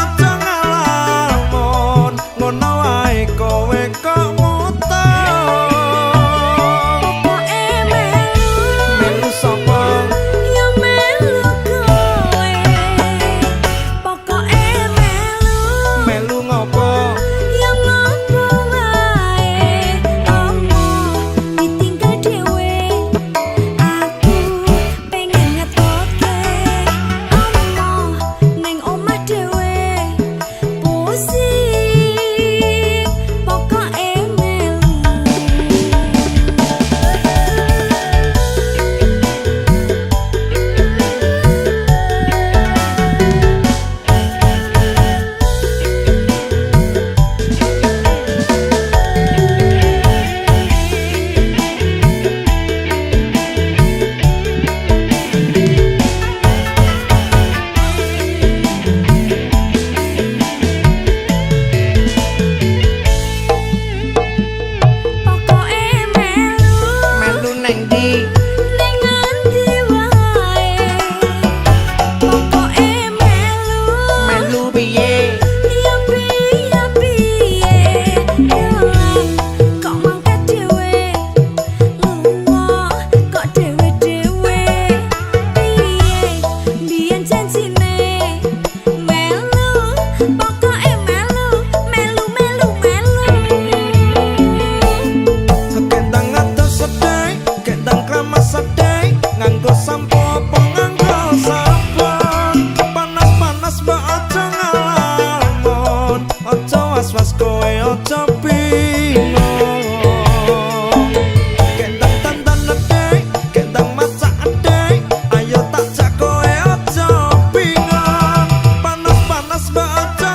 aja ngalamun ngono wae kowe kok muter pokoke melu melu sapa ya melu kowe pokoke melu melu ngopo ya ngopo wae omo ditinggal dhewe aku pengen ngetoke omo ning omah dhewe pusing pokoke melu pokoke melu melu neng ndi ning ngendi wae pokoke melu melu piye ya piye ya kok mangke dhewe lunga kok dhewe-dhewe piye biyen janjine melu pokoke melu kendang atus sedih kendang kramas sedih nganggo sampo apa nganggo sabun panas-panas mbak aja ngalamun aja was-was kowe aja bingung kendang dandan sedih kendang masak sedih ayo tak jak kowe aja bingung panas-panas mbak aja